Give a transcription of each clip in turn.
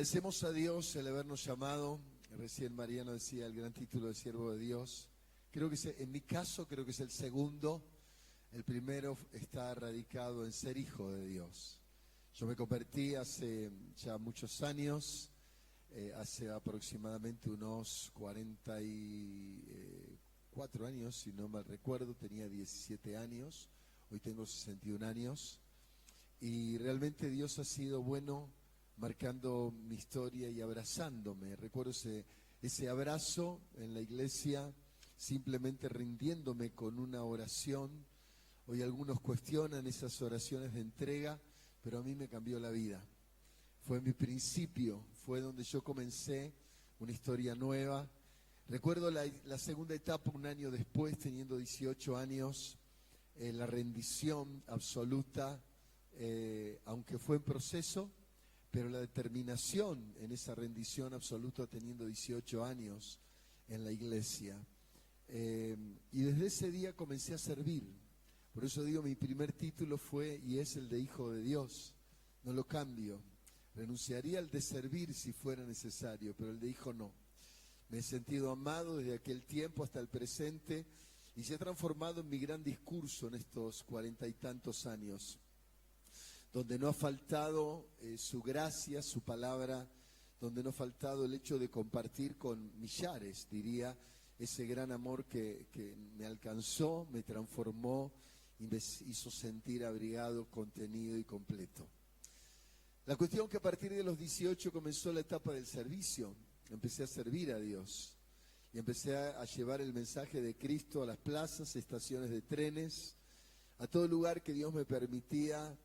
Agradecemos a Dios el habernos llamado. Recién Mariano decía el gran título de siervo de Dios. Creo que en mi caso creo que es el segundo. El primero está radicado en ser hijo de Dios. Yo me convertí hace ya muchos años, hace aproximadamente unos 44 años, si no mal recuerdo, tenía 17 años, hoy tengo 61 años, y realmente Dios ha sido bueno marcando mi historia y abrazándome. Recuerdo ese abrazo en la iglesia, simplemente rindiéndome con una oración. Hoy algunos cuestionan esas oraciones de entrega, pero a mí me cambió la vida. Fue mi principio, fue donde yo comencé una historia nueva. Recuerdo la segunda etapa, un año después, teniendo 18 años, la rendición absoluta, aunque fue en proceso, pero la determinación en esa rendición absoluta teniendo 18 años en la iglesia. Y desde ese día comencé a servir. Por eso digo, mi primer título fue y es el de hijo de Dios. No lo cambio. Renunciaría al de servir si fuera necesario, pero el de hijo no. Me he sentido amado desde aquel tiempo hasta el presente y se ha transformado en mi gran discurso en estos 40 y tantos años, donde no ha faltado su gracia, su palabra, donde no ha faltado el hecho de compartir con millares, diría, ese gran amor que me alcanzó, me transformó y me hizo sentir abrigado, contenido y completo. La cuestión que a partir de los 18 comenzó la etapa del servicio. Empecé a servir a Dios y empecé a llevar el mensaje de Cristo a las plazas, estaciones de trenes, a todo lugar que Dios me permitía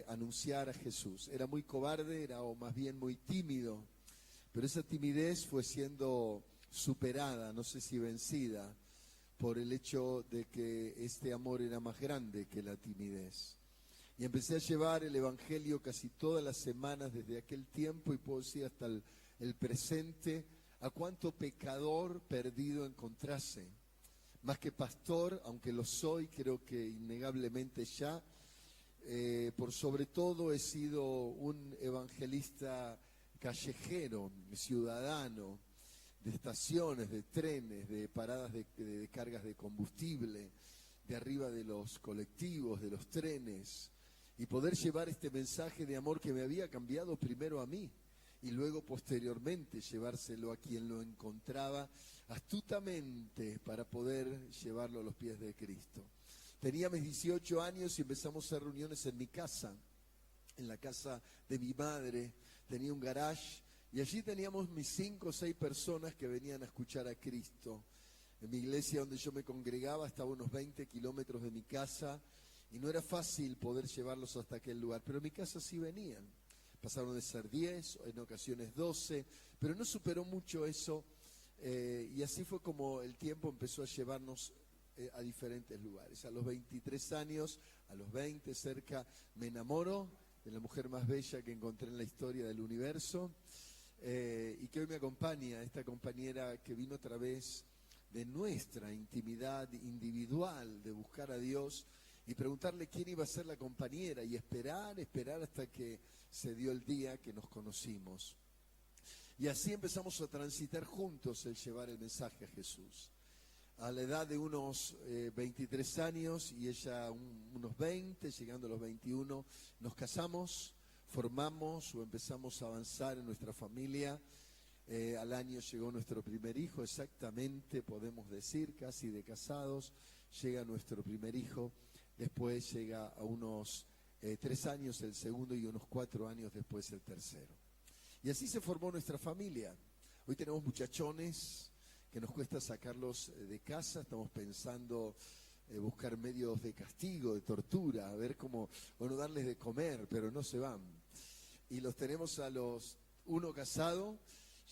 anunciar a Jesús. Era muy cobarde, o más bien muy tímido, pero esa timidez fue siendo superada, no sé si vencida, por el hecho de que este amor era más grande que la timidez. Y empecé a llevar el evangelio casi todas las semanas desde aquel tiempo, y puedo decir hasta el presente, a cuánto pecador perdido encontrase. Más que pastor, aunque lo soy, creo que innegablemente ya, por sobre todo he sido un evangelista callejero, ciudadano, de estaciones, de trenes, de paradas de cargas de combustible, de arriba de los colectivos, de los trenes, y poder llevar este mensaje de amor que me había cambiado primero a mí y luego posteriormente llevárselo a quien lo encontraba astutamente para poder llevarlo a los pies de Cristo. Tenía mis 18 años y empezamos a hacer reuniones en mi casa, en la casa de mi madre. Tenía un garage y allí teníamos mis 5 o 6 personas que venían a escuchar a Cristo. En mi iglesia donde yo me congregaba estaba a unos 20 kilómetros de mi casa y no era fácil poder llevarlos hasta aquel lugar, pero en mi casa sí venían. Pasaron de ser 10, en ocasiones 12, pero no superó mucho eso, y así fue como el tiempo empezó a llevarnos a diferentes lugares. A los 23 años, a los 20 cerca, me enamoro de la mujer más bella que encontré en la historia del universo, y que hoy me acompaña, esta compañera que vino a través de nuestra intimidad individual, de buscar a Dios y preguntarle quién iba a ser la compañera y esperar hasta que se dio el día que nos conocimos. Y así empezamos a transitar juntos el llevar el mensaje a Jesús. A la edad de unos 23 años y ella unos 20, llegando a los 21, nos casamos, formamos o empezamos a avanzar en nuestra familia. Al año llegó nuestro primer hijo, exactamente, podemos decir, casi de casados, llega nuestro primer hijo. Después llega a unos 3 años el segundo y unos 4 años después el tercero. Y así se formó nuestra familia. Hoy tenemos muchachones que nos cuesta sacarlos de casa, estamos pensando buscar medios de castigo, de tortura, a ver cómo, bueno, darles de comer, pero no se van. Y los tenemos uno casado,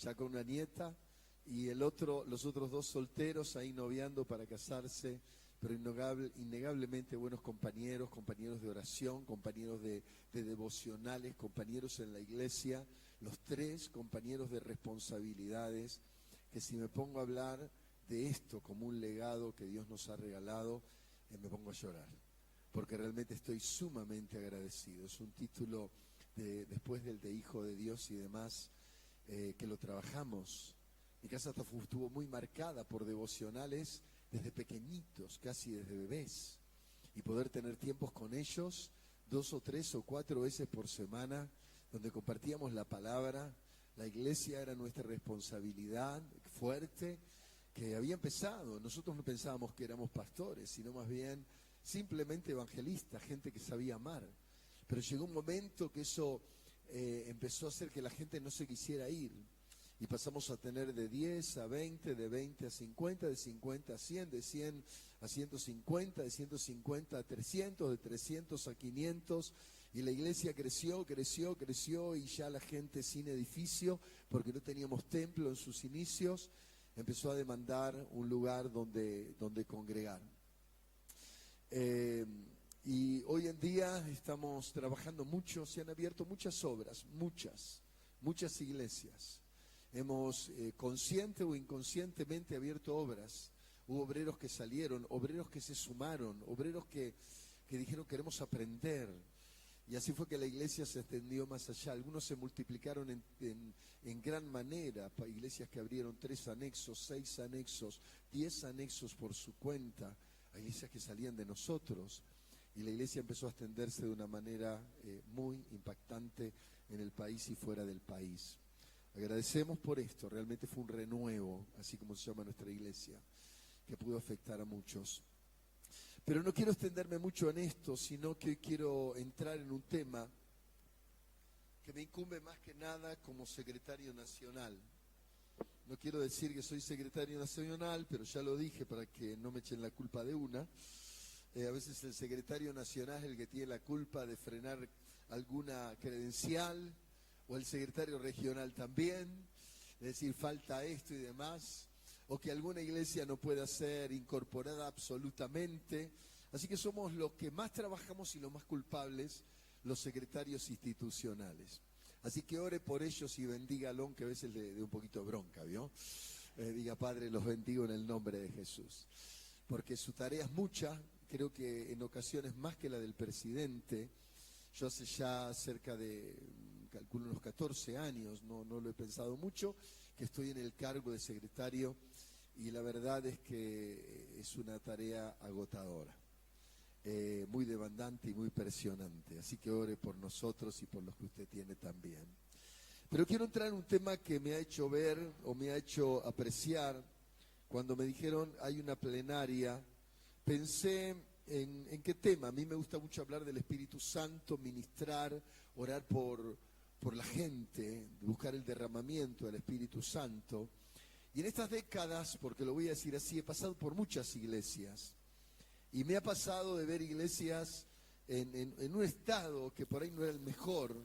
ya con una nieta, y los otros 2 solteros ahí noviando para casarse, pero innegablemente buenos compañeros de oración, compañeros de devocionales, compañeros en la iglesia, los 3 compañeros de responsabilidades, que si me pongo a hablar de esto como un legado que Dios nos ha regalado, me pongo a llorar, porque realmente estoy sumamente agradecido. Es un título después del de Hijo de Dios y demás, que lo trabajamos. Mi casa estuvo muy marcada por devocionales desde pequeñitos, casi desde bebés, y poder tener tiempos con ellos 2 o 3 o 4 veces por semana, donde compartíamos la palabra. La iglesia era nuestra responsabilidad fuerte, que había empezado. Nosotros no pensábamos que éramos pastores, sino más bien simplemente evangelistas, gente que sabía amar. Pero llegó un momento que eso empezó a hacer que la gente no se quisiera ir. Y pasamos a tener de 10 a 20, de 20 a 50, de 50 a 100, de 100 a 150, de 150 a 300, de 300 a 500. Y la iglesia creció, creció, creció, y ya la gente sin edificio, porque no teníamos templo en sus inicios, empezó a demandar un lugar donde congregar. Y hoy en día estamos trabajando mucho, se han abierto muchas obras, muchas iglesias. Hemos consciente o inconscientemente abierto obras. Hubo obreros que salieron, obreros que se sumaron, obreros que dijeron queremos aprender. Y así fue que la iglesia se extendió más allá. Algunos se multiplicaron en gran manera. Iglesias que abrieron 3 anexos, 6 anexos, 10 anexos por su cuenta. Hay iglesias que salían de nosotros. Y la iglesia empezó a extenderse de una manera muy impactante en el país y fuera del país. Agradecemos por esto. Realmente fue un renuevo, así como se llama nuestra iglesia, que pudo afectar a muchos. Pero no quiero extenderme mucho en esto, sino que hoy quiero entrar en un tema que me incumbe más que nada como secretario nacional. No quiero decir que soy secretario nacional, pero ya lo dije para que no me echen la culpa de una. A veces el secretario nacional es el que tiene la culpa de frenar alguna credencial, o el secretario regional también, es decir, falta esto y demás, o que alguna iglesia no pueda ser incorporada absolutamente. Así que somos los que más trabajamos y los más culpables, los secretarios institucionales. Así que ore por ellos y bendígalo, que a veces le dé un poquito de bronca, ¿vio? Diga, Padre, los bendigo en el nombre de Jesús. Porque su tarea es mucha, creo que en ocasiones más que la del presidente. Yo hace ya cerca de, calculo unos 14 años, no lo he pensado mucho, que estoy en el cargo de secretario, y la verdad es que es una tarea agotadora, muy demandante y muy presionante. Así que ore por nosotros y por los que usted tiene también. Pero quiero entrar en un tema que me ha hecho ver o me ha hecho apreciar. Cuando me dijeron hay una plenaria, pensé en qué tema. A mí me gusta mucho hablar del Espíritu Santo, ministrar, orar por la gente, buscar el derramamiento del Espíritu Santo. Y en estas décadas, porque lo voy a decir así, he pasado por muchas iglesias. Y me ha pasado de ver iglesias en un estado que por ahí no era el mejor,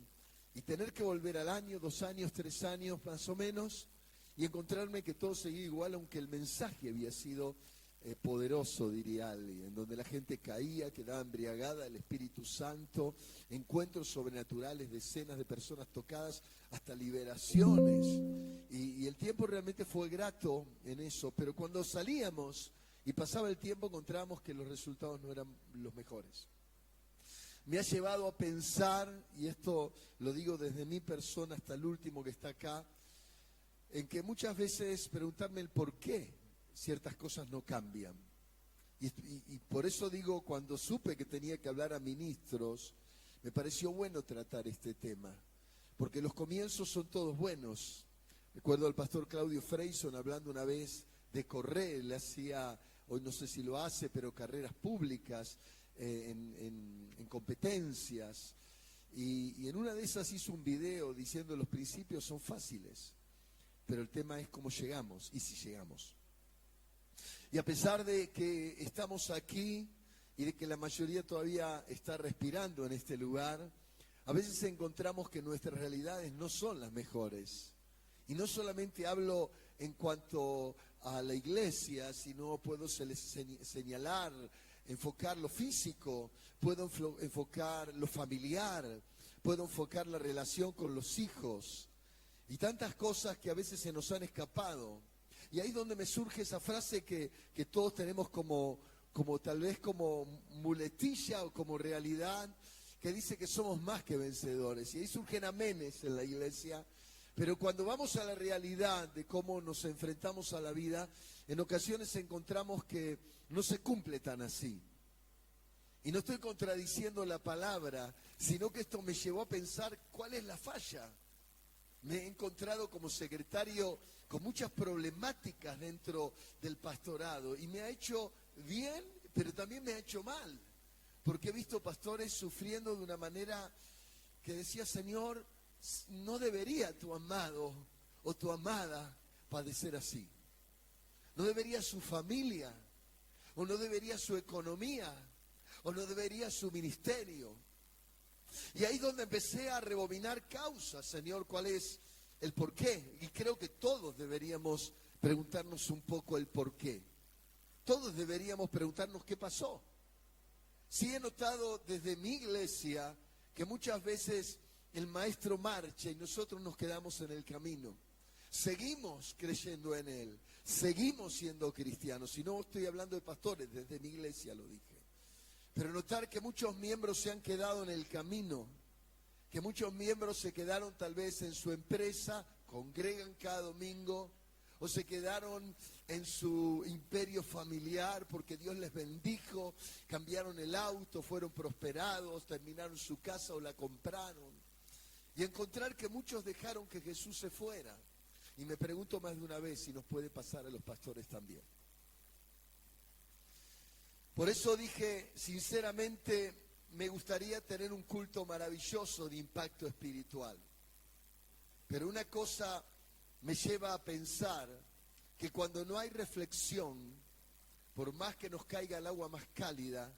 y tener que volver al año, 2 años, 3 años más o menos, y encontrarme que todo seguía igual, aunque el mensaje había sido poderoso, diría alguien, en donde la gente caía, quedaba embriagada del Espíritu Santo, encuentros sobrenaturales, decenas de personas tocadas, hasta liberaciones. Y el tiempo realmente fue grato en eso, pero cuando salíamos y pasaba el tiempo encontrábamos que los resultados no eran los mejores. Me ha llevado a pensar, y esto lo digo desde mi persona hasta el último que está acá, en que muchas veces preguntarme el por qué ciertas cosas no cambian. Y por eso digo, cuando supe que tenía que hablar a ministros, me pareció bueno tratar este tema, porque los comienzos son todos buenos. Recuerdo al pastor Claudio Freyson hablando una vez de correr, él hacía, hoy no sé si lo hace, pero carreras públicas en competencias, y en una de esas hizo un video diciendo los principios son fáciles, pero el tema es cómo llegamos y si llegamos. Y a pesar de que estamos aquí y de que la mayoría todavía está respirando en este lugar, a veces encontramos que nuestras realidades no son las mejores. Y no solamente hablo en cuanto a la iglesia, sino puedo señalar, enfocar lo físico, puedo enfocar lo familiar, puedo enfocar la relación con los hijos y tantas cosas que a veces se nos han escapado. Y ahí es donde me surge esa frase que todos tenemos como tal vez como muletilla o como realidad, que dice que somos más que vencedores. Y ahí surgen amenes en la iglesia. Pero cuando vamos a la realidad de cómo nos enfrentamos a la vida, en ocasiones encontramos que no se cumple tan así. Y no estoy contradiciendo la palabra, sino que esto me llevó a pensar cuál es la falla. Me he encontrado como secretario con muchas problemáticas dentro del pastorado y me ha hecho bien, pero también me ha hecho mal, porque he visto pastores sufriendo de una manera que decía, Señor, no debería tu amado o tu amada padecer así. No debería su familia, o no debería su economía, o no debería su ministerio. Y ahí es donde empecé a rebobinar causas, Señor, ¿cuál es el porqué? Y creo que todos deberíamos preguntarnos un poco el porqué. Todos deberíamos preguntarnos qué pasó. Sí he notado desde mi iglesia que muchas veces el maestro marcha y nosotros nos quedamos en el camino. Seguimos creyendo en él, seguimos siendo cristianos. Y no estoy hablando de pastores, desde mi iglesia lo dije. Pero notar que muchos miembros se han quedado en el camino, que muchos miembros se quedaron tal vez en su empresa, congregan cada domingo, o se quedaron en su imperio familiar porque Dios les bendijo, cambiaron el auto, fueron prosperados, terminaron su casa o la compraron. Y encontrar que muchos dejaron que Jesús se fuera. Y me pregunto más de una vez si nos puede pasar a los pastores también. Por eso dije, sinceramente, me gustaría tener un culto maravilloso de impacto espiritual. Pero una cosa me lleva a pensar que cuando no hay reflexión, por más que nos caiga el agua más cálida,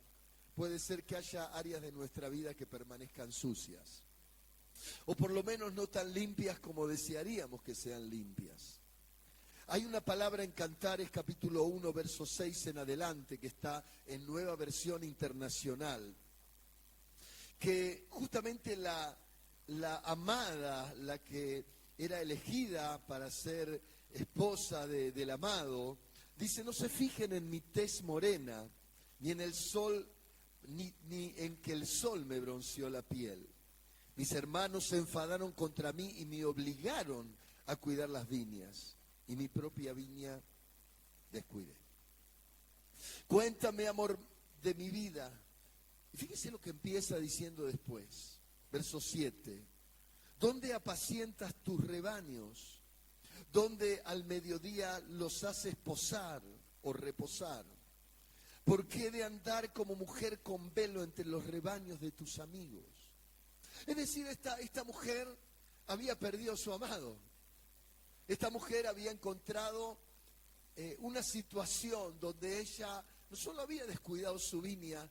puede ser que haya áreas de nuestra vida que permanezcan sucias. O por lo menos no tan limpias como desearíamos que sean limpias. Hay una palabra en Cantares, capítulo 1, verso 6 en adelante, que está en Nueva Versión Internacional, que justamente la amada, la que era elegida para ser esposa del amado, dice, no se fijen en mi tez morena, ni en el sol, ni en que el sol me bronceó la piel. Mis hermanos se enfadaron contra mí y me obligaron a cuidar las viñas, y mi propia viña descuidé. Cuéntame, amor, de mi vida. Y fíjese lo que empieza diciendo después, verso 7. ¿Dónde apacientas tus rebaños? ¿Dónde al mediodía los haces posar o reposar? ¿Por qué he de andar como mujer con velo entre los rebaños de tus amigos? Es decir, esta mujer había perdido a su amado. Esta mujer había encontrado una situación donde ella no solo había descuidado su viña,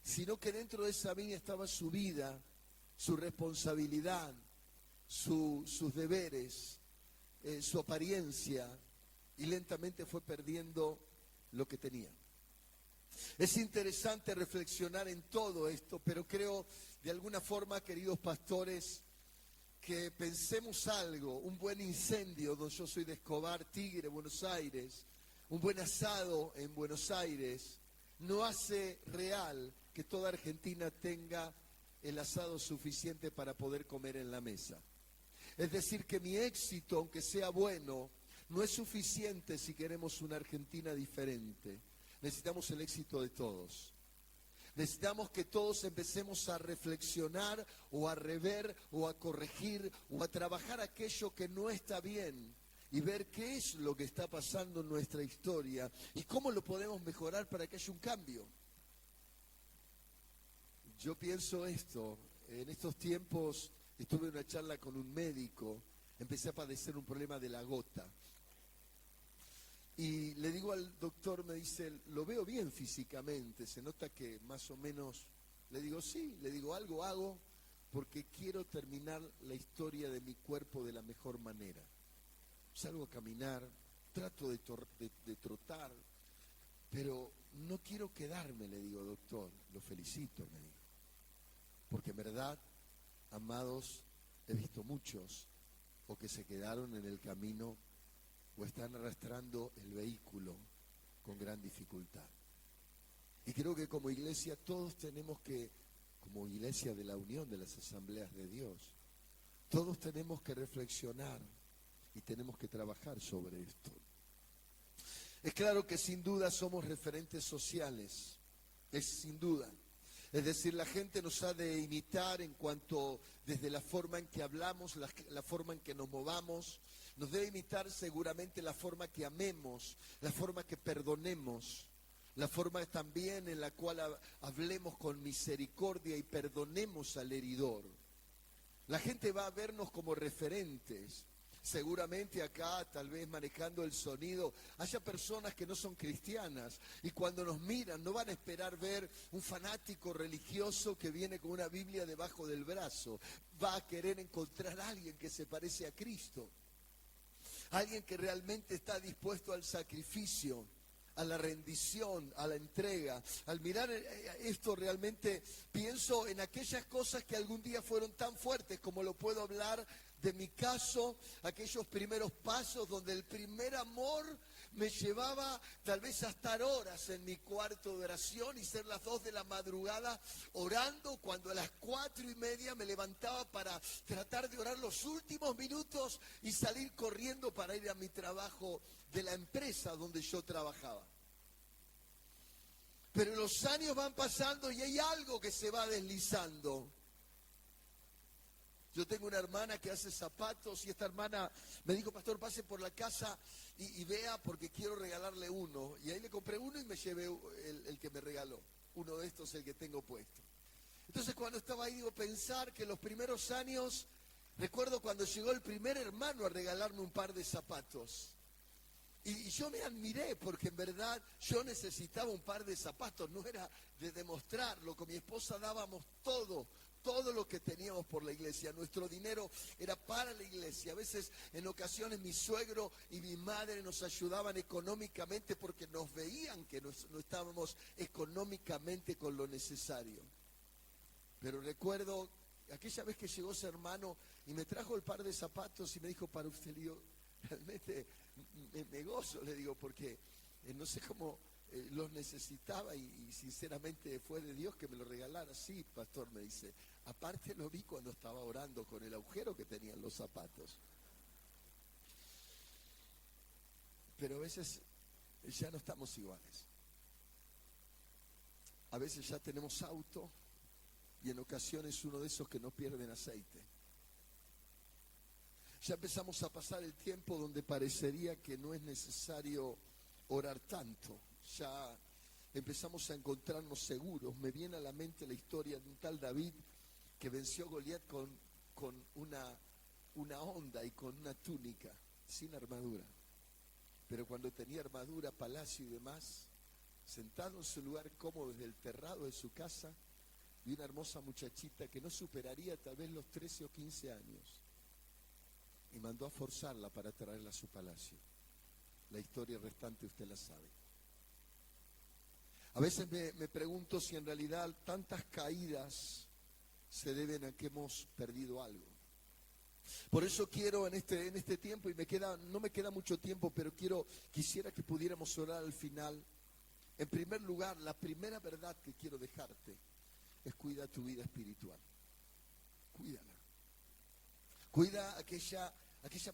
sino que dentro de esa viña estaba su vida, su responsabilidad, sus deberes, su apariencia, y lentamente fue perdiendo lo que tenía. Es interesante reflexionar en todo esto, pero creo de alguna forma, queridos pastores, que pensemos algo, un buen incendio, donde yo soy de Escobar, Tigre, Buenos Aires, un buen asado en Buenos Aires, no hace real que toda Argentina tenga el asado suficiente para poder comer en la mesa. Es decir, que mi éxito, aunque sea bueno, no es suficiente si queremos una Argentina diferente. Necesitamos el éxito de todos. Necesitamos que todos empecemos a reflexionar o a rever o a corregir o a trabajar aquello que no está bien y ver qué es lo que está pasando en nuestra historia y cómo lo podemos mejorar para que haya un cambio. Yo pienso esto, en estos tiempos estuve en una charla con un médico, empecé a padecer un problema de la gota. Y le digo al doctor, me dice, lo veo bien físicamente, se nota que más o menos, le digo, sí, le digo, algo hago porque quiero terminar la historia de mi cuerpo de la mejor manera. Salgo a caminar, trato de trotar, pero no quiero quedarme, le digo, doctor, lo felicito, me dijo. Porque en verdad, amados, he visto muchos o que se quedaron en el camino o están arrastrando el vehículo con gran dificultad. Y creo que como iglesia todos tenemos que, como iglesia de la Unión de las Asambleas de Dios. Todos tenemos que reflexionar y tenemos que trabajar sobre esto. Es claro que sin duda somos referentes sociales, es sin duda. Es decir, la gente nos ha de imitar en cuanto desde la forma en que hablamos, la forma en que nos movamos. Nos debe imitar seguramente la forma que amemos, la forma que perdonemos, la forma también en la cual hablemos con misericordia y perdonemos al heridor. La gente va a vernos como referentes. Seguramente acá, tal vez manejando el sonido, haya personas que no son cristianas y cuando nos miran no van a esperar ver un fanático religioso que viene con una Biblia debajo del brazo. Va a querer encontrar a alguien que se parece a Cristo, alguien que realmente está dispuesto al sacrificio, a la rendición, a la entrega. Al mirar esto realmente pienso en aquellas cosas que algún día fueron tan fuertes, como lo puedo hablar de mi caso, aquellos primeros pasos donde el primer amor me llevaba tal vez a estar horas en mi cuarto de oración y ser las 2 de la madrugada orando, cuando a las 4:30 me levantaba para tratar de orar los últimos minutos y salir corriendo para ir a mi trabajo de la empresa donde yo trabajaba. Pero los años van pasando y hay algo que se va deslizando. Yo tengo una hermana que hace zapatos y esta hermana me dijo: pastor, pase por la casa y vea porque quiero regalarle uno. Y ahí le compré uno y me llevé el que me regaló. Uno de estos, el que tengo puesto. Entonces cuando estaba ahí, digo, pensar que los primeros años, recuerdo cuando llegó el primer hermano a regalarme un par de zapatos. Y yo me admiré porque en verdad yo necesitaba un par de zapatos, no era de demostrarlo. Con mi esposa dábamos todo lo que teníamos por la iglesia. Nuestro dinero era para la iglesia. A veces, en ocasiones, mi suegro y mi madre nos ayudaban económicamente porque nos veían que no estábamos económicamente con lo necesario. Pero recuerdo aquella vez que llegó ese hermano y me trajo el par de zapatos y me dijo: para usted. Le digo, realmente me gozo, le digo, porque no sé cómo los necesitaba y sinceramente fue de Dios que me lo regalara. Sí, pastor, me dice, aparte lo vi cuando estaba orando con el agujero que tenían los zapatos. Pero a veces ya no estamos iguales. A veces ya tenemos auto y en ocasiones uno de esos que no pierden aceite. Ya empezamos a pasar el tiempo donde parecería que no es necesario orar tanto. Ya empezamos a encontrarnos seguros. Me viene a la mente la historia de un tal David que venció a Goliat con una honda y con una túnica, sin armadura. Pero cuando tenía armadura, palacio y demás, sentado en su lugar cómodo desde el terrado de su casa, vi una hermosa muchachita que no superaría tal vez los 13 o 15 años. Y mandó a forzarla para traerla a su palacio. La historia restante usted la sabe. A veces me pregunto si en realidad tantas caídas se deben a que hemos perdido algo. Por eso quiero en este tiempo, y no me queda mucho tiempo, pero quisiera que pudiéramos orar al final. En primer lugar, la primera verdad que quiero dejarte es: cuida tu vida espiritual. Cuídala. Cuida aquella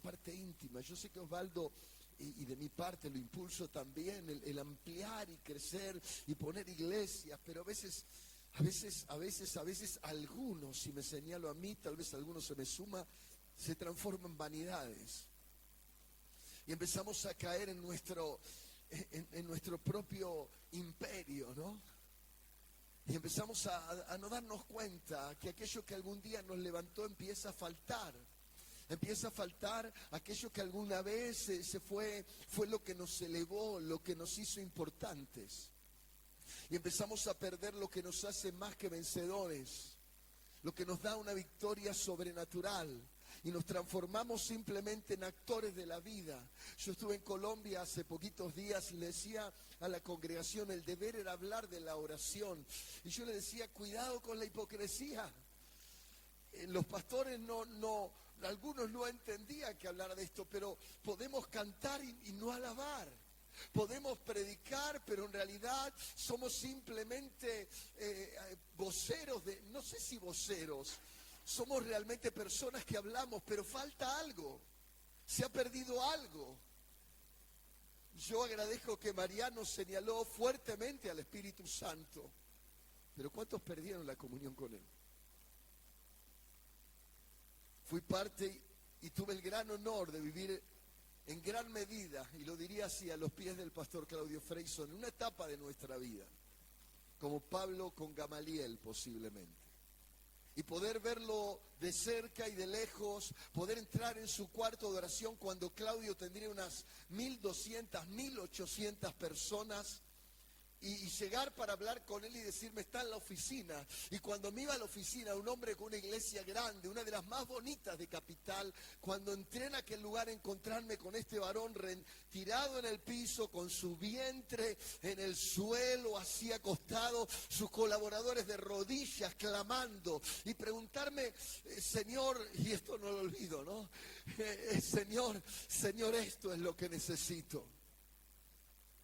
parte íntima. Yo sé que Osvaldo, y de mi parte lo impulso también, el ampliar y crecer y poner iglesias, pero a veces algunos, si me señalo a mí, tal vez algunos se me suma, se transforman en vanidades. Y empezamos a caer en nuestro propio imperio, ¿no? Y empezamos a no darnos cuenta que aquello que algún día nos levantó empieza a faltar. Empieza a faltar aquello que alguna vez fue lo que nos elevó, lo que nos hizo importantes. Y empezamos a perder lo que nos hace más que vencedores, lo que nos da una victoria sobrenatural. Y nos transformamos simplemente en actores de la vida. Yo estuve en Colombia hace poquitos días y le decía a la congregación, el deber era hablar de la oración. Y yo le decía, cuidado con la hipocresía. Los pastores algunos no entendían que hablar de esto, pero podemos cantar y no alabar. Podemos predicar, pero en realidad somos simplemente voceros no sé si voceros, somos realmente personas que hablamos, pero falta algo, se ha perdido algo. Yo agradezco que Mariano señaló fuertemente al Espíritu Santo, pero ¿cuántos perdieron la comunión con Él? Fui parte y tuve el gran honor de vivir en gran medida, y lo diría así, a los pies del pastor Claudio Freyson, en una etapa de nuestra vida, como Pablo con Gamaliel posiblemente. Y poder verlo de cerca y de lejos, poder entrar en su cuarto de oración cuando Claudio tendría unas 1.200, 1.800 personas, y llegar para hablar con él y decirme, está en la oficina. Y cuando me iba a la oficina, un hombre con una iglesia grande, una de las más bonitas de Capital, cuando entré en aquel lugar, encontrarme con este varón tirado en el piso, con su vientre en el suelo, así acostado, sus colaboradores de rodillas clamando, y preguntarme, Señor, y esto no lo olvido, ¿no? Señor, esto es lo que necesito.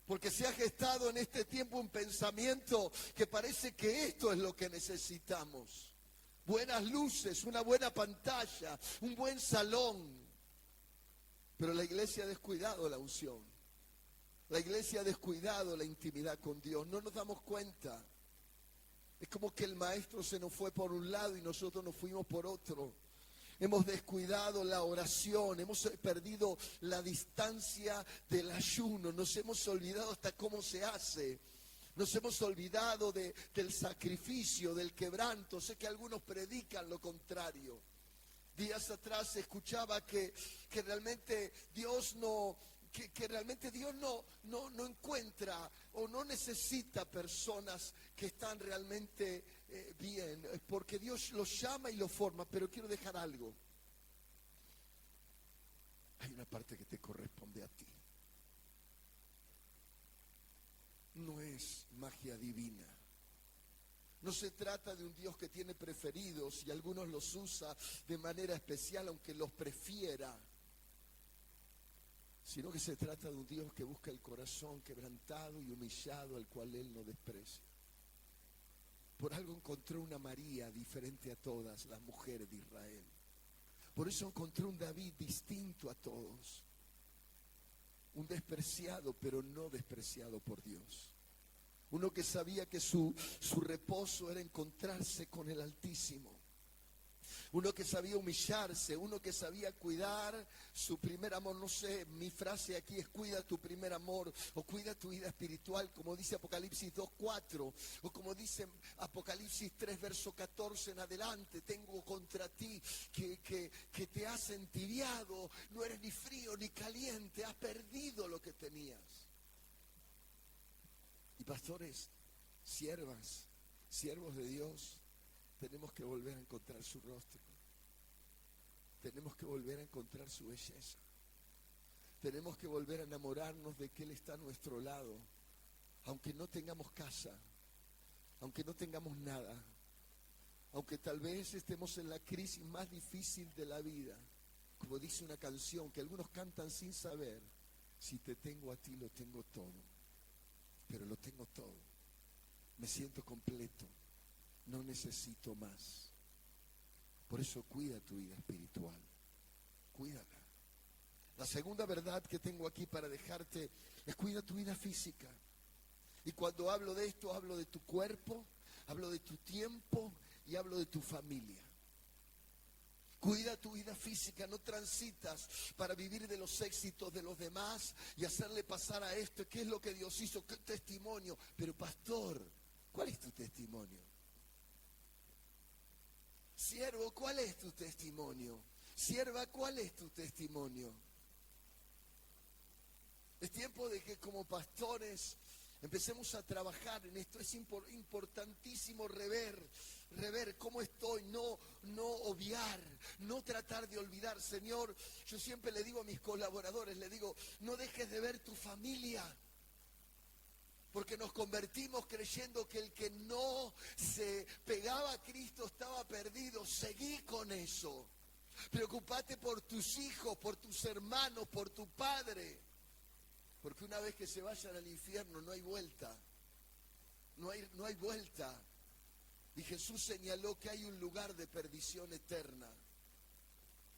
Porque se ha gestado en este tiempo un pensamiento que parece que esto es lo que necesitamos. Buenas luces, una buena pantalla, un buen salón. Pero la iglesia ha descuidado la unción. La iglesia ha descuidado la intimidad con Dios. No nos damos cuenta. Es como que el maestro se nos fue por un lado y nosotros nos fuimos por otro. Hemos descuidado la oración, hemos perdido la distancia del ayuno, nos hemos olvidado hasta cómo se hace, nos hemos olvidado del sacrificio, del quebranto. Sé que algunos predican lo contrario. Días atrás escuchaba que realmente Dios no encuentra o no necesita personas que están realmente bien, porque Dios los llama y los forma. Pero quiero dejar algo. Hay una parte que te corresponde a ti. No es magia divina. No se trata de un Dios que tiene preferidos y algunos los usa de manera especial, aunque los prefiera. Sino que se trata de un Dios que busca el corazón quebrantado y humillado, al cual Él no desprecia. Por algo encontró una María diferente a todas las mujeres de Israel. Por eso encontró un David distinto a todos. Un despreciado, pero no despreciado por Dios. Uno que sabía que su reposo era encontrarse con el Altísimo. Uno que sabía humillarse, uno que sabía cuidar su primer amor. No sé, mi frase aquí es: cuida tu primer amor, o cuida tu vida espiritual, como dice Apocalipsis 2:4, o como dice Apocalipsis 3, verso 14 en adelante. Tengo contra ti que te has entibiado, no eres ni frío ni caliente, has perdido lo que tenías. Y pastores, siervos de Dios, tenemos que volver a encontrar su rostro. Tenemos que volver a encontrar su belleza. Tenemos que volver a enamorarnos de que Él está a nuestro lado. Aunque no tengamos casa, aunque no tengamos nada, aunque tal vez estemos en la crisis más difícil de la vida. Como dice una canción que algunos cantan sin saber: si te tengo a ti, lo tengo todo. Pero lo tengo todo. Me siento completo. No necesito más. Por eso cuida tu vida espiritual. Cuídala. La segunda verdad que tengo aquí para dejarte es: cuida tu vida física. Y cuando hablo de esto, hablo de tu cuerpo, hablo de tu tiempo y hablo de tu familia. Cuida tu vida física, no transitas para vivir de los éxitos de los demás y hacerle pasar a esto: ¿qué es lo que Dios hizo? ¿Qué testimonio? Pero pastor, ¿cuál es tu testimonio? Siervo, ¿cuál es tu testimonio? Sierva, ¿cuál es tu testimonio? Es tiempo de que como pastores empecemos a trabajar en esto. Es importantísimo rever cómo estoy, no obviar, no tratar de olvidar. Señor, yo siempre le digo a mis colaboradores, le digo: no dejes de ver tu familia. Porque nos convertimos creyendo que el que no se pegaba a Cristo estaba perdido. Seguí con eso. Preocúpate por tus hijos, por tus hermanos, por tu padre. Porque una vez que se vayan al infierno no hay vuelta. No hay vuelta. Y Jesús señaló que hay un lugar de perdición eterna.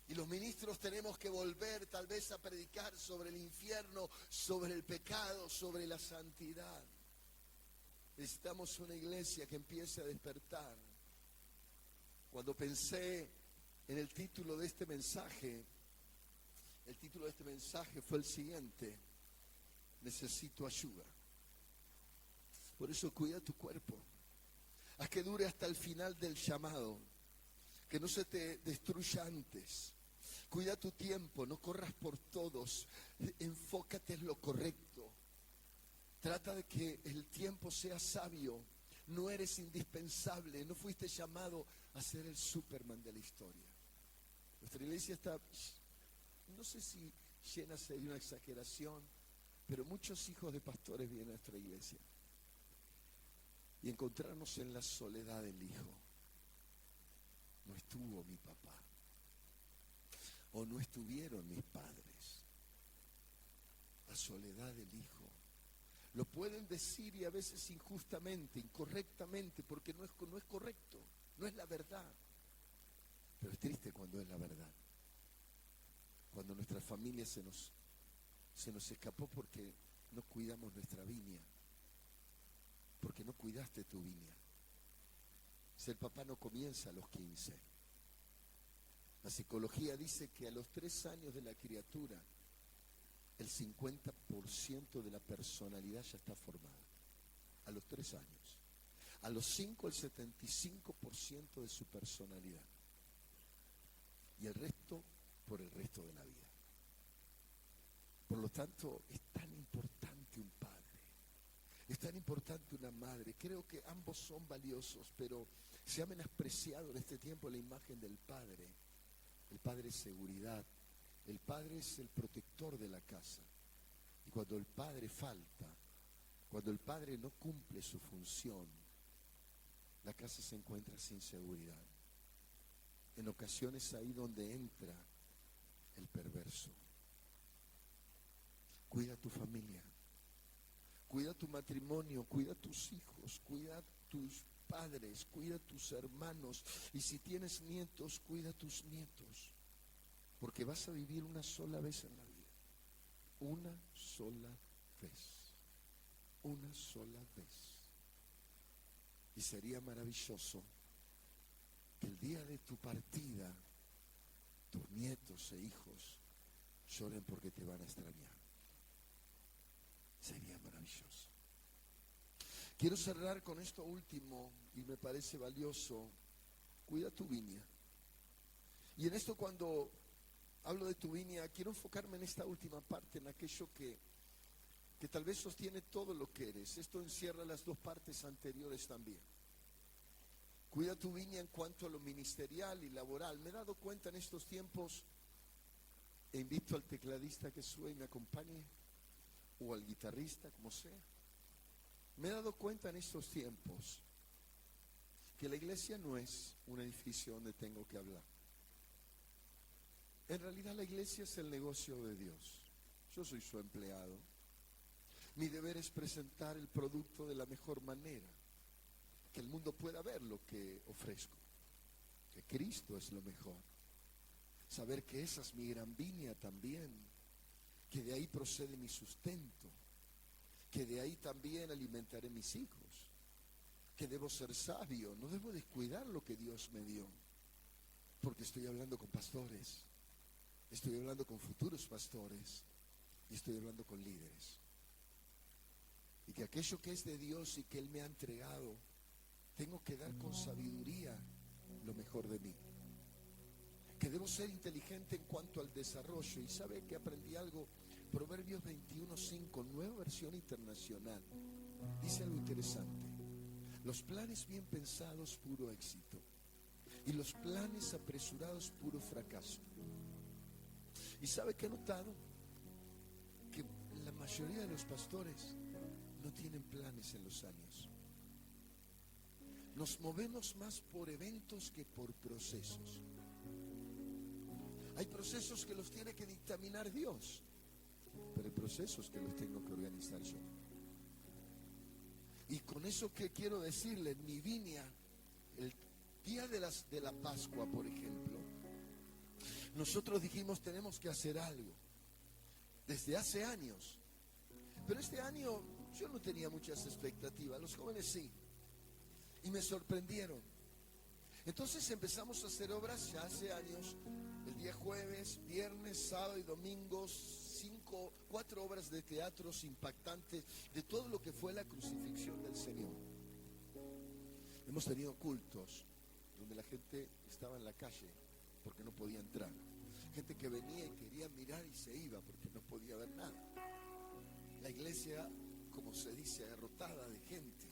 Y los ministros tenemos que volver tal vez a predicar sobre el infierno, sobre el pecado, sobre la santidad. Necesitamos una iglesia que empiece a despertar. Cuando pensé en el título de este mensaje, el título de este mensaje fue el siguiente: necesito ayuda. Por eso cuida tu cuerpo. Haz que dure hasta el final del llamado. Que no se te destruya antes. Cuida tu tiempo, no corras por todos. Enfócate en lo correcto. Trata de que el tiempo sea sabio. No eres indispensable. No fuiste llamado a ser el Superman de la historia. Nuestra iglesia está, no sé si llena de una exageración, pero muchos hijos de pastores vienen a nuestra iglesia. Y encontrarnos en la soledad del hijo. No estuvo mi papá. O no estuvieron mis padres. La soledad del hijo. Lo pueden decir y a veces injustamente, incorrectamente, porque no es correcto, no es la verdad. Pero es triste cuando es la verdad. Cuando nuestra familia se nos escapó porque no cuidamos nuestra viña. Porque no cuidaste tu viña. Ser papá no comienza a los 15. La psicología dice que a los 3 años de la criatura, el 50% de la personalidad ya está formada. A los 3 años. A los 5, el 75% de su personalidad. Y el resto por el resto de la vida. Por lo tanto, es tan importante un padre. Es tan importante una madre. Creo que ambos son valiosos, pero se ha menospreciado en este tiempo la imagen del padre. El padre es seguridad. El padre es el protector de la casa. Y cuando el padre falta, cuando el padre no cumple su función, la casa se encuentra sin seguridad. En ocasiones ahí donde entra el perverso. Cuida tu familia. Cuida tu matrimonio, cuida tus hijos, cuida tus padres, cuida tus hermanos. Y si tienes nietos, cuida tus nietos. Porque vas a vivir una sola vez en la vida. Una sola vez. Una sola vez. Y sería maravilloso que el día de tu partida, tus nietos e hijos lloren porque te van a extrañar. Sería maravilloso. Quiero cerrar con esto último y me parece valioso. Cuida tu viña. Y en esto, cuando hablo de tu viña, quiero enfocarme en esta última parte, en aquello que tal vez sostiene todo lo que eres. Esto encierra las 2 partes anteriores también. Cuida tu viña en cuanto a lo ministerial y laboral. Me he dado cuenta en estos tiempos, e invito al tecladista que sube y me acompañe, o al guitarrista, como sea. Me he dado cuenta en estos tiempos que la iglesia no es un edificio donde tengo que hablar. En realidad la iglesia es el negocio de Dios. Yo soy su empleado. Mi deber es presentar el producto de la mejor manera, que el mundo pueda ver lo que ofrezco, que Cristo es lo mejor. Saber que esa es mi gran viña también, que de ahí procede mi sustento, que de ahí también alimentaré mis hijos, que debo ser sabio, no debo descuidar lo que Dios me dio, porque estoy hablando con pastores, estoy hablando con futuros pastores y estoy hablando con líderes. Y que aquello que es de Dios y que Él me ha entregado, tengo que dar con sabiduría lo mejor de mí. Que debo ser inteligente en cuanto al desarrollo. Y sabe que aprendí algo. Proverbios 21:5, nueva versión internacional, dice algo interesante. Los planes bien pensados, puro éxito. Y los planes apresurados, puro fracaso. ¿Y sabe qué he notado? Que la mayoría de los pastores no tienen planes en los años. Nos movemos más por eventos que por procesos. Hay procesos que los tiene que dictaminar Dios. pero el proceso es que los tengo que organizar yo. Y con eso que quiero decirle, en mi viña, el día de la Pascua, por ejemplo, nosotros dijimos tenemos que hacer algo, desde hace años. Pero este año yo no tenía muchas expectativas, los jóvenes sí, y me sorprendieron. Entonces empezamos a hacer obras ya hace años, el día jueves, viernes, sábado y domingos, 4 obras de teatros impactantes de todo lo que fue la crucifixión del Señor. Hemos tenido cultos donde la gente estaba en la calle porque no podía entrar, gente que venía y quería mirar y se iba porque no podía ver nada. La iglesia, como se dice, agarrotada de gente.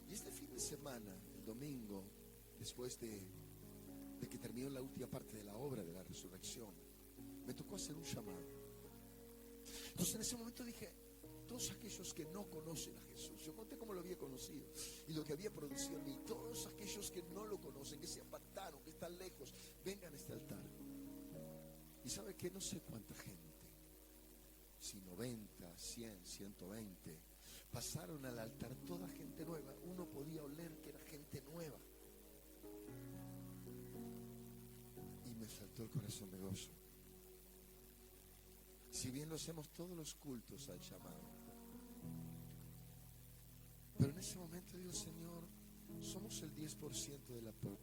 Y este fin de semana, el domingo, después de que terminó la última parte de la obra de la resurrección, me tocó hacer un llamado. Entonces en ese momento dije, todos aquellos que no conocen a Jesús, yo conté cómo lo había conocido y lo que había producido en mí, todos aquellos que no lo conocen, que se apartaron, que están lejos, vengan a este altar. Y sabe que no sé cuánta gente, si 90, 100, 120, pasaron al altar, toda gente nueva. Uno podía oler que era gente nueva. Y me saltó el corazón de gozo. Si bien lo hacemos todos los cultos al llamado, pero en ese momento digo, Señor, somos el 10% de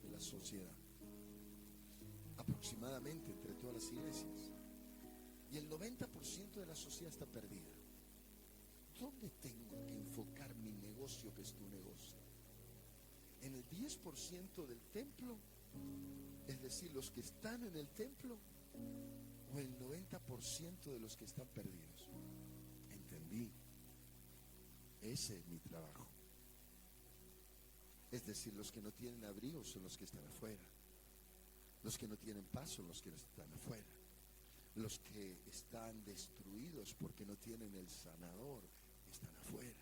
la sociedad, aproximadamente, entre todas las iglesias, y el 90% de la sociedad está perdida. ¿Dónde tengo que enfocar mi negocio, que es tu negocio? ¿En el 10% del templo? Es decir, los que están en el templo, o el 90% de los que están perdidos. Entendí. Ese es mi trabajo. Es decir, los que no tienen abrigo son los que están afuera. Los que no tienen paz son los que están afuera. Los que están destruidos porque no tienen el sanador están afuera.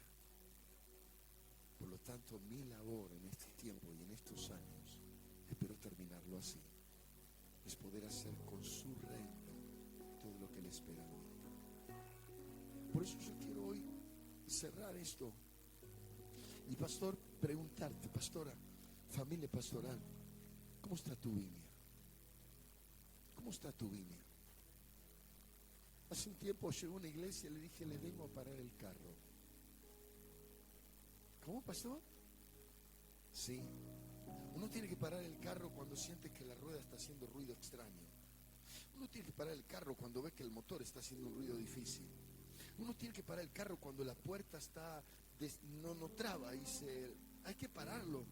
Por lo tanto, mi labor en este tiempo y en estos años, espero terminarlo así, es poder hacer con su reino todo lo que Él espera de mí. Por eso yo quiero hoy cerrar esto y, pastor, preguntarte, pastora, familia pastoral, ¿cómo está tu viña? ¿Cómo está tu viña? Hace un tiempo llegó a una iglesia y le dije, le vengo a parar el carro. ¿Cómo, pastor? Sí. Uno tiene que parar el carro cuando siente que la rueda está haciendo ruido extraño. Uno tiene que parar el carro cuando ve que el motor está haciendo un ruido difícil. Uno tiene que parar el carro cuando la puerta está no traba y hay que pararlo.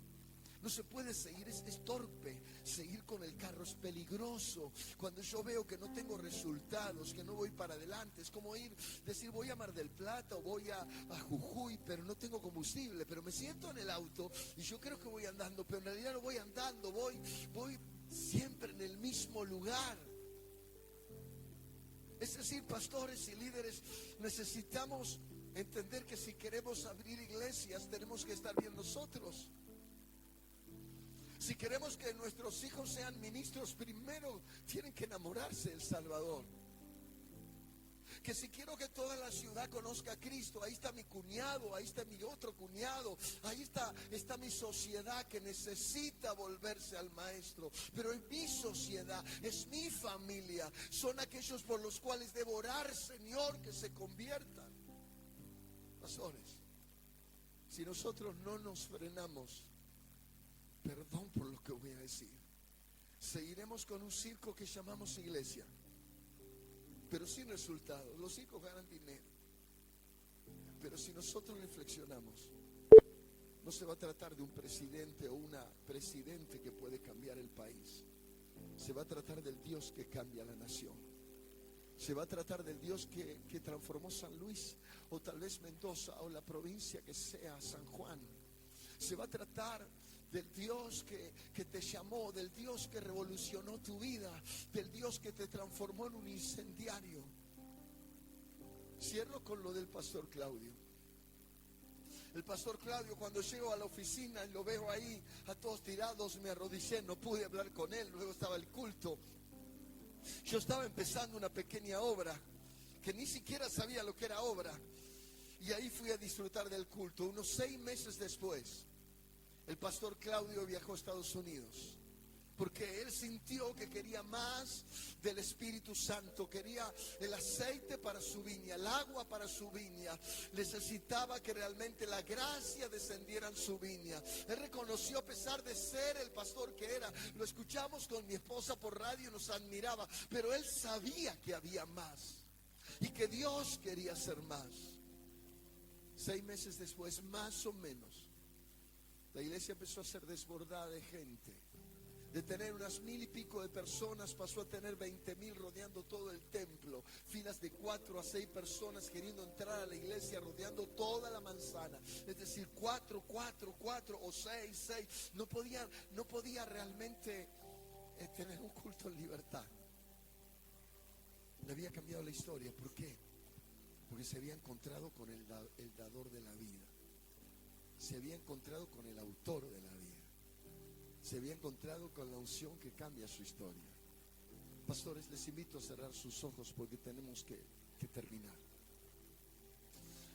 No se puede seguir, es torpe. Seguir con el carro es peligroso. Cuando yo veo que no tengo resultados, que no voy para adelante, es como decir voy a Mar del Plata o voy a Jujuy, pero no tengo combustible, pero me siento en el auto y yo creo que voy andando, pero en realidad no voy andando, voy siempre en el mismo lugar. Es decir, pastores y líderes, necesitamos entender que si queremos abrir iglesias, tenemos que estar bien nosotros. Si queremos que nuestros hijos sean ministros, primero tienen que enamorarse del Salvador. Que si quiero que toda la ciudad conozca a Cristo, ahí está mi cuñado, ahí está mi otro cuñado, ahí está mi sociedad que necesita volverse al Maestro. Pero es mi sociedad, es mi familia, son aquellos por los cuales debo orar, Señor, que se conviertan. Pastores, si nosotros no nos frenamos, perdón por lo que voy a decir, seguiremos con un circo que llamamos iglesia, pero sin resultados. Los circos ganan dinero, pero si nosotros reflexionamos, no se va a tratar de un presidente o una presidente que puede cambiar el país. Se va a tratar del Dios que cambia la nación. Se va a tratar del Dios que transformó San Luis, o tal vez Mendoza, o la provincia que sea San Juan. Se va a tratar del Dios que te llamó, del Dios que revolucionó tu vida, del Dios que te transformó en un incendiario. Cierro con lo del pastor Claudio. El pastor Claudio, cuando llego a la oficina y lo veo ahí a todos tirados, me arrodillé, no pude hablar con él. Luego estaba el culto. Yo estaba empezando una pequeña obra que ni siquiera sabía lo que era obra. Y ahí fui a disfrutar del culto. Unos 6 meses después, el pastor Claudio viajó a Estados Unidos, porque él sintió que quería más del Espíritu Santo, quería el aceite para su viña, el agua para su viña. Necesitaba que realmente la gracia descendiera en su viña. Él reconoció, a pesar de ser el pastor que era, lo escuchamos con mi esposa por radio y nos admiraba, pero él sabía que había más y que Dios quería hacer más. 6 meses después, más o menos, la iglesia empezó a ser desbordada de gente. De tener unas 1000 y pico de personas, pasó a tener 20,000 rodeando todo el templo. Filas de 4 a 6 personas queriendo entrar a la iglesia, rodeando toda la manzana. Es decir, 4 o 6. No podía realmente tener un culto en libertad. Le había cambiado la historia. ¿Por qué? Porque se había encontrado con el dador de la vida. Se había encontrado con el autor de la vida. Se había encontrado con la unción que cambia su historia. Pastores, les invito a cerrar sus ojos porque tenemos que terminar.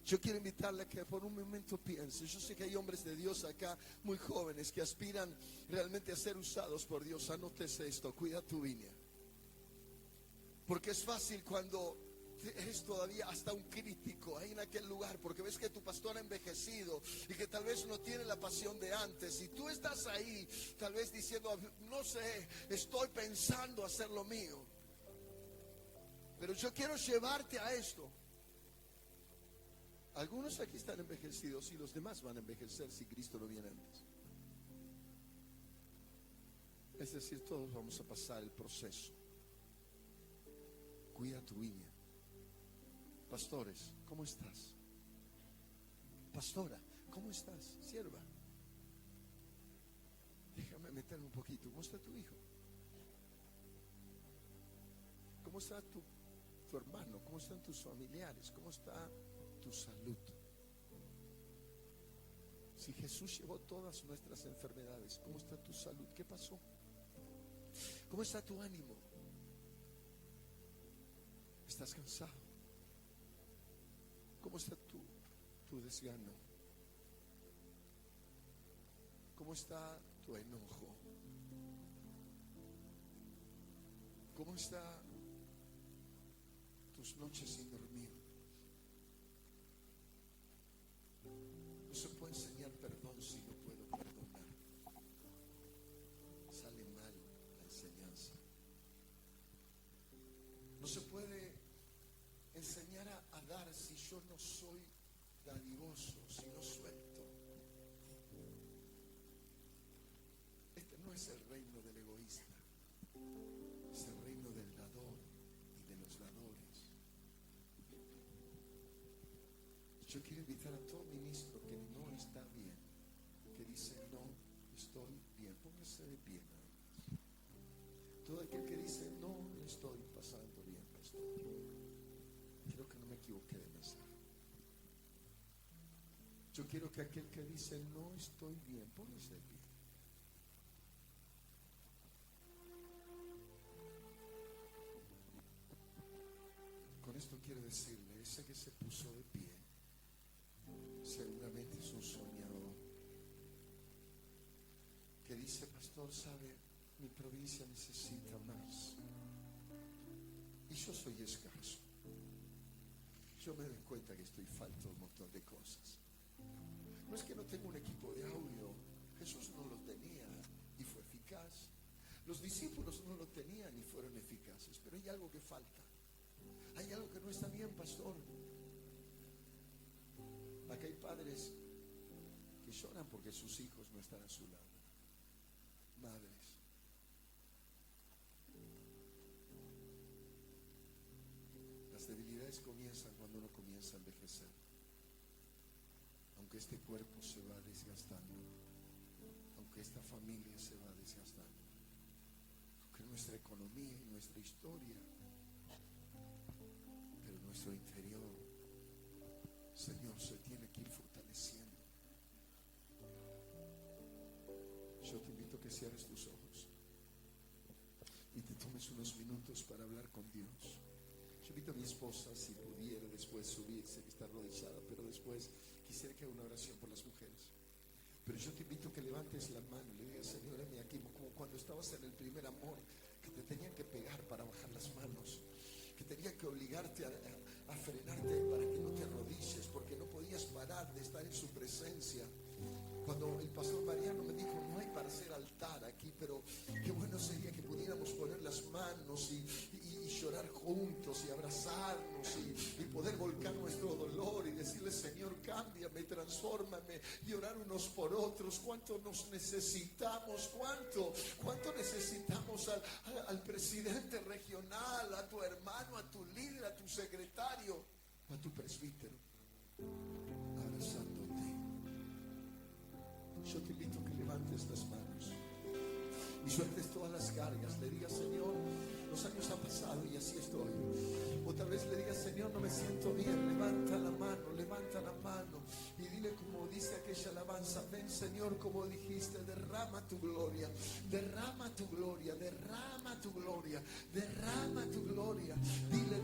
Yo quiero invitarle a que por un momento piense. Yo sé que hay hombres de Dios acá muy jóvenes que aspiran realmente a ser usados por Dios. Anótese esto: cuida tu viña. Porque es fácil cuando eres todavía hasta un crítico ahí en aquel lugar, porque ves que tu pastor ha envejecido y que tal vez no tiene la pasión de antes, y tú estás ahí tal vez diciendo, no sé, estoy pensando hacer lo mío. Pero yo quiero llevarte a esto. Algunos aquí están envejecidos y los demás van a envejecer si Cristo no viene antes. Es decir, todos vamos a pasar el proceso. Cuida tu viña. Pastores, ¿cómo estás? Pastora, ¿cómo estás? Sierva, déjame meterme un poquito. ¿Cómo está tu hijo? ¿Cómo está tu hermano? ¿Cómo están tus familiares? ¿Cómo está tu salud? Si Jesús llevó todas nuestras enfermedades, ¿cómo está tu salud? ¿Qué pasó? ¿Cómo está tu ánimo? ¿Estás cansado? ¿Cómo está tu desgano? ¿Cómo está tu enojo? ¿Cómo está tus noches sin dormir? No se puede enseñar perdón si no puedo perdonar. Sale mal la enseñanza. No se puede enseñar a dar si yo no soy dadivoso, si no suelto. Este no es el reino del egoísta, es el reino del dador y de los dadores. Yo quiero invitar a todo ministro que no está bien, que dice no estoy bien, póngase de pie nada más. Todo aquel que dice no estoy pasando bien, pastor. Quiero que no me equivoqué de mensaje. Yo quiero que aquel que dice no estoy bien, póngase de pie. Con esto quiero decirle, ese que se puso de pie, seguramente es un soñador. Que dice, pastor, sabe, mi provincia necesita más. Y yo soy escaso. Yo me doy cuenta que estoy falto de un montón de cosas. No es que no tenga un equipo de audio. Jesús no lo tenía y fue eficaz. Los discípulos no lo tenían y fueron eficaces. Pero hay algo que falta. Hay algo que no está bien, pastor. Acá hay padres que lloran porque sus hijos no están a su lado. Madres. Las debilidades comienzan cuando uno comienza a envejecer. Aunque este cuerpo se va desgastando, aunque esta familia se va desgastando, aunque nuestra economía y nuestra historia, pero nuestro interior, Señor, se tiene que ir fortaleciendo. Yo te invito a que cierres tus ojos y te tomes unos minutos para hablar con Dios. Yo invito a mi esposa, si pudiera después subirse, que está arrodillada, pero después quisiera que haga una oración por las mujeres. Pero yo te invito a que levantes la mano y le digas: Señor, heme aquí, como cuando estabas en el primer amor, que te tenían que pegar para bajar las manos, que tenían que obligarte a frenarte para que no te arrodilles, porque no podías parar de estar en su presencia. Cuando el pastor Mariano me dijo: no hay para hacer altar aquí, pero qué bueno sería que pudiéramos poner las manos y llorar juntos y abrazarnos y poder volcar nuestro dolor y decirle: Señor, cámbiame, transfórmame, y orar unos por otros. ¿Cuánto nos necesitamos? ¿Cuánto necesitamos al presidente regional, a tu hermano, a tu líder, a tu secretario, a tu presbítero, abrazándote? Yo te invito a que levantes las manos y sueltes todas las cargas. Le digas: Señor, los años han pasado y así estoy. O tal vez le digas: Señor, no me siento bien. Levanta la mano y dile, como dice aquella alabanza: ven, Señor, como dijiste, derrama tu gloria, derrama tu gloria, derrama tu gloria, derrama tu gloria. Dile,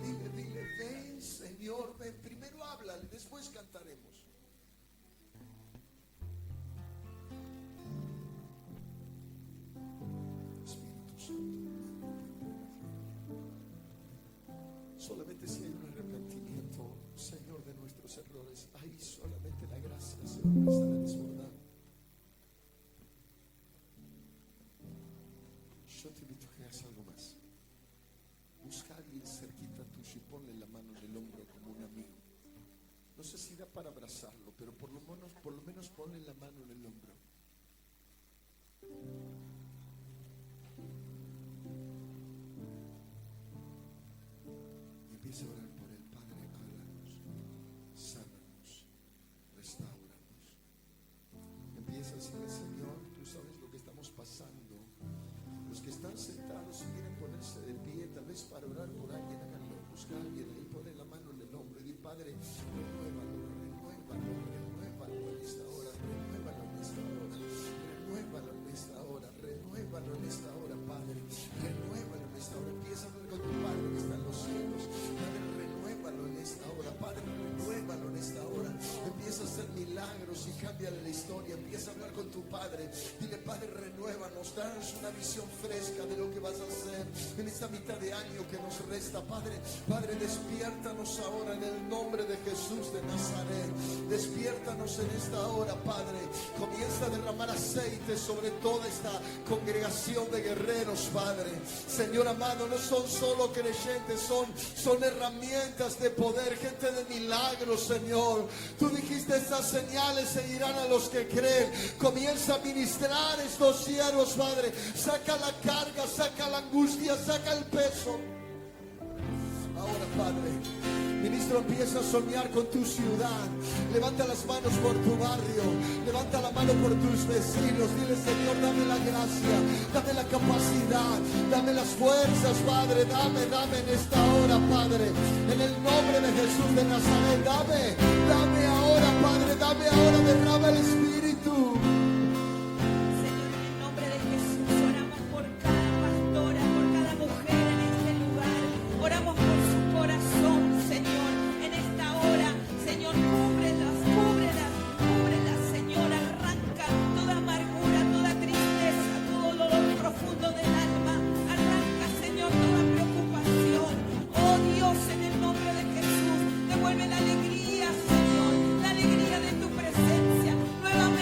ven, Señor, ven. Primero háblale, después cantaremos. Solamente si hay un arrepentimiento, Señor, de nuestros errores, ahí solamente la gracia se va a empezar a desbordar. Yo te invito a que hagas algo más. Busca a alguien cerquita tuyo y ponle la mano en el hombro como un amigo. No sé si da para abrazarlo, pero por lo menos ponle la mano en el hombro. Empieza a orar por él. Padre, háblanos, sánanos, restauranos. Empieza a decirle: Señor, tú sabes lo que estamos pasando. Los que están sentados y quieren ponerse de pie, tal vez para orar por alguien, háganlo. Busca a alguien ahí, ponle la mano en el hombro y di: Padre, renuévalo en esta hora, renuévalo en esta hora, renuévalo en esta hora, renuévalo en esta hora, Padre, renuévalo en esta hora. Empieza a hablar con tu Padre que está en los cielos. Padre, renuévalo en esta hora, Padre, renuévalo en esta hora. Empieza a hacer milagros y cámbiale la historia. Empieza a hablar con tu Padre. Dile: Padre, renuévanos, danos una visión fresca de lo que vas a hacer en esta mitad de año que nos resta. Padre, despiértanos ahora en el nombre de Jesús de Nazaret. Despiértanos en esta hora, Padre. Comienza a derramar aceite sobre toda esta congregación de guerreros, Padre. Señor amado, no son solo creyentes, son herramientas de poder, gente de milagros, Señor. Tú dijiste: estas señales seguirán a los que creen. Comienza a ministrar estos siervos, Padre. Saca la carga, saca la angustia, saca el peso. Ahora, Padre, ministro, empieza a soñar con tu ciudad. Levanta las manos por tu barrio, levanta la mano por tus vecinos. Dile: Señor, dame la gracia, dame la capacidad, dame las fuerzas, Padre. Dame en esta hora, Padre, en el nombre de Jesús de Nazaret. Dame ahora, Padre, dame ahora. Derrama el Espíritu. Oramos por su corazón, Señor, en esta hora. Señor, cúbrelas, Señor. Arranca toda amargura, toda tristeza, todo dolor profundo del alma. Arranca, Señor, toda preocupación. Oh Dios, en el nombre de Jesús, devuelve la alegría, Señor, la alegría de tu presencia. Nuevamente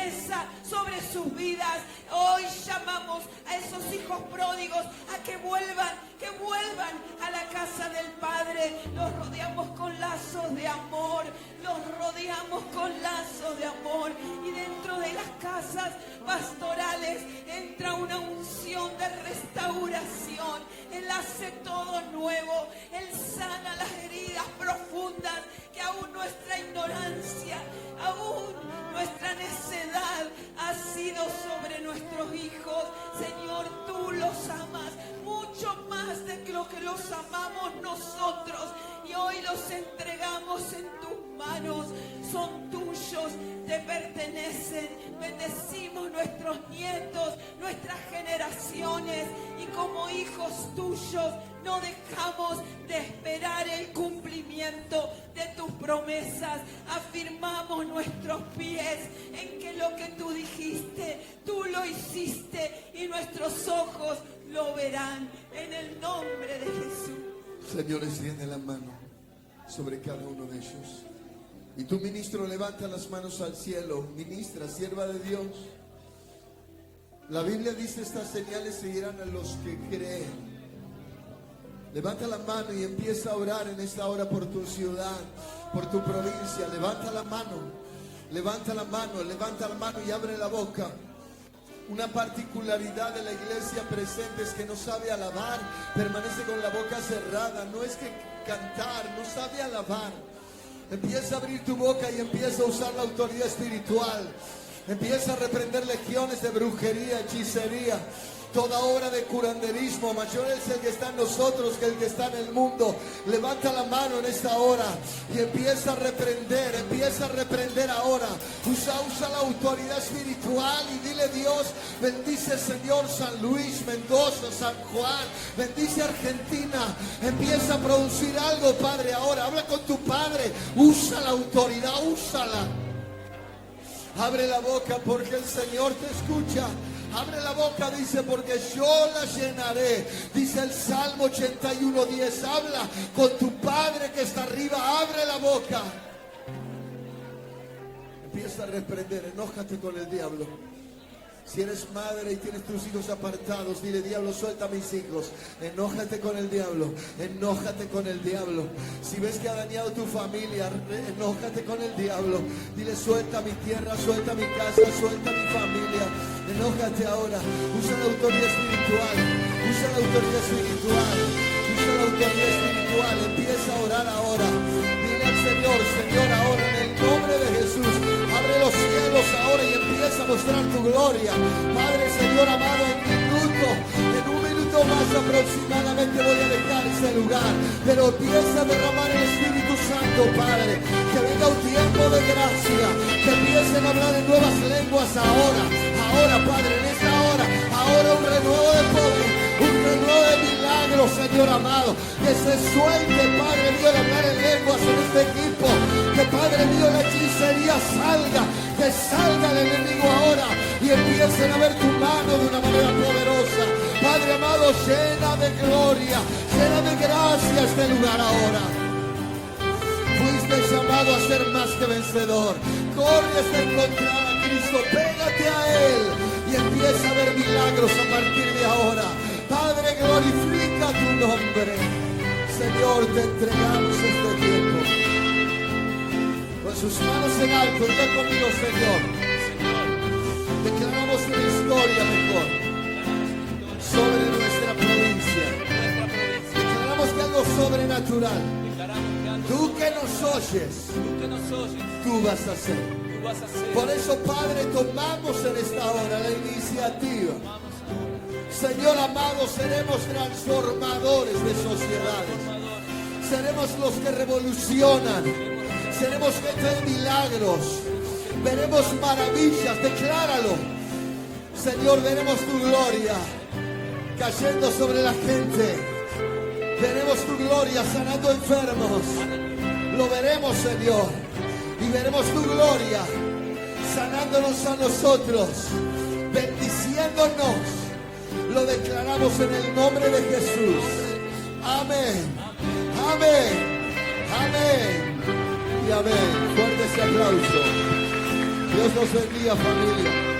promesa sobre sus vidas. Hoy llamamos a esos hijos pródigos a que vuelvan a la casa del Padre. Los rodeamos con lazos de amor, los rodeamos con lazos de amor. Y dentro de las casas pastorales entra una unción de restauración. Él hace todo nuevo, Él sana las heridas profundas que aún nuestra ignorancia, aún nuestra necedad ha sido sobre nuestros hijos. Señor, tú los amas mucho más de lo que los amamos nosotros, y hoy los entregamos en tus manos. Son tuyos, te pertenecen. Bendecimos nuestros nietos, nuestras generaciones, y como hijos tuyos no dejamos de esperar el cumplimiento de tus promesas. Afirmamos nuestros pies en que lo que tú dijiste, tú lo hiciste, y nuestros ojos lo verán, en el nombre de Jesús. Señor, extiende la mano sobre cada uno de ellos. Y tu ministro levanta las manos al cielo. Ministra, sierva de Dios. La Biblia dice: estas señales seguirán a los que creen. Levanta la mano y empieza a orar en esta hora por tu ciudad, por tu provincia. Levanta la mano, levanta la mano, levanta la mano y abre la boca. Una particularidad de la iglesia presente es que no sabe alabar, permanece con la boca cerrada. No es que cantar, no sabe alabar. Empieza a abrir tu boca y empieza a usar la autoridad espiritual. Empieza a reprender legiones de brujería, hechicería, toda obra de curanderismo. Mayor es el que está en nosotros que el que está en el mundo. Levanta la mano en esta hora y empieza a reprender ahora. Usa la autoridad espiritual y dile: Dios, bendice, Señor, San Luis, Mendoza, San Juan, bendice Argentina. Empieza a producir algo, Padre, ahora. Habla con tu Padre, usa la autoridad, úsala. Abre la boca porque el Señor te escucha. Abre la boca, dice, porque yo la llenaré. Dice el Salmo 81:10. Habla con tu Padre que está arriba. Abre la boca. Empieza a reprender. Enójate con el diablo. Si eres madre y tienes tus hijos apartados, dile: diablo, suelta a mis hijos. Enójate con el diablo. Enójate con el diablo. Si ves que ha dañado tu familia, enójate con el diablo. Dile: suelta mi tierra, suelta mi casa, suelta mi familia. Enójate ahora. Usa la autoridad espiritual. Usa la autoridad espiritual. Usa la autoridad espiritual. Empieza a orar ahora. Dile al Señor: Señor, ahora en el nombre de Jesús, abre los cielos ahora y empieza a mostrar tu gloria. Padre, Señor amado, en un minuto más aproximadamente voy a dejar ese lugar, pero empieza a derramar el Espíritu Santo, Padre. Que venga un tiempo de gracia, que empiecen a hablar en nuevas lenguas ahora, Padre, en esta hora, ahora un renuevo de poder, un renuevo de milagros, Señor amado. Que se suelte, Padre mío, de hablar en lenguas en este equipo. Que, Padre mío, la hechicería salga, que salga el enemigo ahora y empiecen a ver tu mano de una manera poderosa. Padre amado, llena de gloria, llena de gracia este lugar ahora. Fuiste llamado a ser más que vencedor. Corre hasta encontrar a Cristo, pégate a Él y empieza a ver milagros a partir de ahora. Padre, glorifica tu nombre. Señor, te entregamos este tiempo. Con sus manos en alto, diga conmigo: Señor, declaramos una historia mejor sobre nuestra provincia. Declaramos que algo sobrenatural, tú que nos oyes, tú vas a hacer. Por eso, Padre, tomamos en esta hora la iniciativa. Señor amado, seremos transformadores de sociedades. Seremos los que revolucionan. Seremos gente de milagros. Veremos maravillas, decláralo. Señor, veremos tu gloria cayendo sobre la gente. Veremos tu gloria sanando enfermos. Lo veremos, Señor. Y veremos tu gloria sanándonos a nosotros, bendiciéndonos. Lo declaramos en el nombre de Jesús. Amén. Amén. Amén. Y amén. Fuerte ese aplauso. Dios los bendiga, familia.